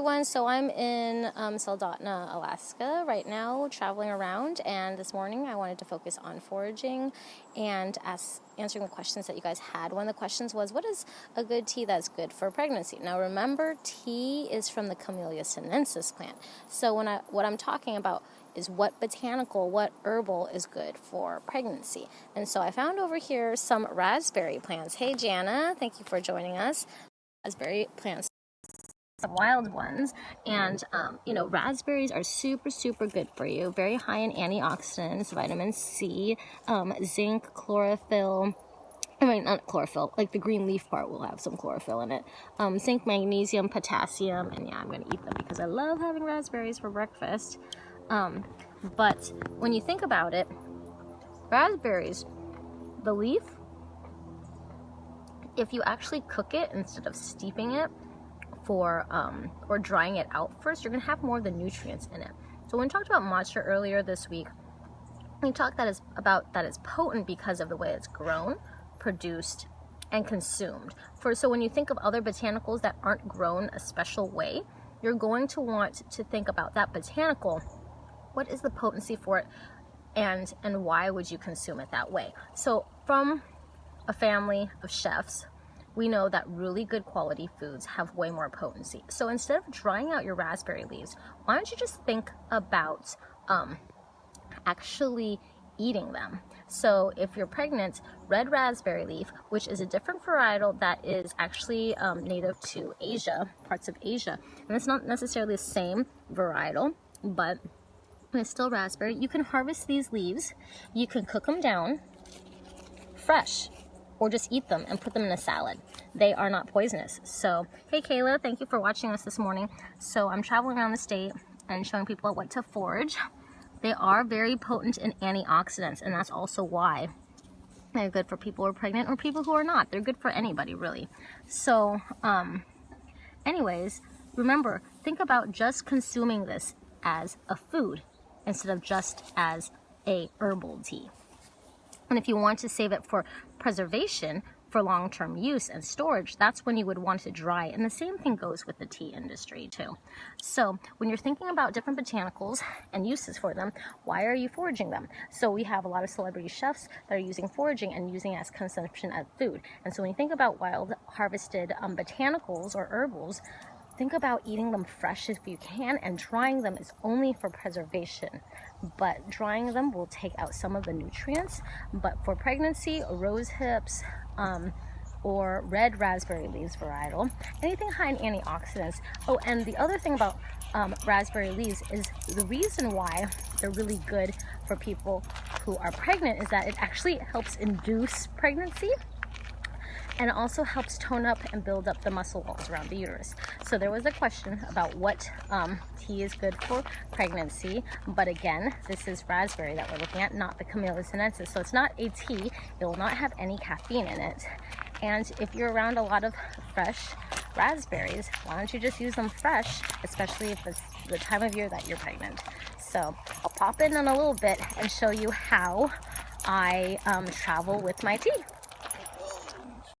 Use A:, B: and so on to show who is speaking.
A: Everyone, so I'm in Soldotna, Alaska right now, traveling around, and this morning I wanted to focus on foraging and answering the questions that you guys had. One of the questions was, what is a good tea that's good for pregnancy? Now remember, tea is from the Camellia sinensis plant. So what I'm talking about is what botanical, what herbal is good for pregnancy. And so I found over here some raspberry plants. Hey Jana, thank you for joining us. Raspberry plants, wild ones, and raspberries are super good for you. Very high in antioxidants, vitamin C, zinc, chlorophyll. I mean, not chlorophyll, like the green leaf part will have some chlorophyll in it. Zinc, magnesium, potassium, and yeah, I'm gonna eat them because I love having raspberries for breakfast. But when you think about it, raspberries, the leaf, if you actually cook it instead of steeping it or drying it out first, you're gonna have more of the nutrients in it. So when we talked about matcha earlier this week, we talked about that it's potent because of the way it's grown, produced, and consumed. So when you think of other botanicals that aren't grown a special way, you're going to want to think about that botanical. What is the potency for it, and why would you consume it that way? So from a family of chefs, we know that really good quality foods have way more potency. So instead of drying out your raspberry leaves, why don't you just think about actually eating them? So if you're pregnant, red raspberry leaf, which is a different varietal that is actually native to Asia, parts of Asia, and it's not necessarily the same varietal, but it's still raspberry. You can harvest these leaves, you can cook them down fresh, or just eat them and put them in a salad. They are not poisonous. So, hey Kayla, thank you for watching us this morning. So I'm traveling around the state and showing people what to forage. They are very potent in antioxidants, and that's also why they're good for people who are pregnant or people who are not. They're good for anybody, really. So, anyways, remember, think about just consuming this as a food instead of just as a herbal tea. And if you want to save it for preservation, for long-term use and storage, that's when you would want to dry. And the same thing goes with the tea industry too. So when you're thinking about different botanicals and uses for them, why are you foraging them? So we have a lot of celebrity chefs that are using foraging and using it as consumption as food. And so when you think about wild harvested botanicals or herbals, think about eating them fresh if you can, and drying them is only for preservation. But drying them will take out some of the nutrients. But for pregnancy, rose hips, or red raspberry leaves varietal, anything high in antioxidants. Oh, and the other thing about raspberry leaves is the reason why they're really good for people who are pregnant is that it actually helps induce pregnancy, and it also helps tone up and build up the muscle walls around the uterus. So there was a question about what tea is good for pregnancy, but again, this is raspberry that we're looking at, not the Camellia sinensis. So it's not a tea, it will not have any caffeine in it. And if you're around a lot of fresh raspberries, why don't you just use them fresh, especially if it's the time of year that you're pregnant. So I'll pop in a little bit and show you how I travel with my tea.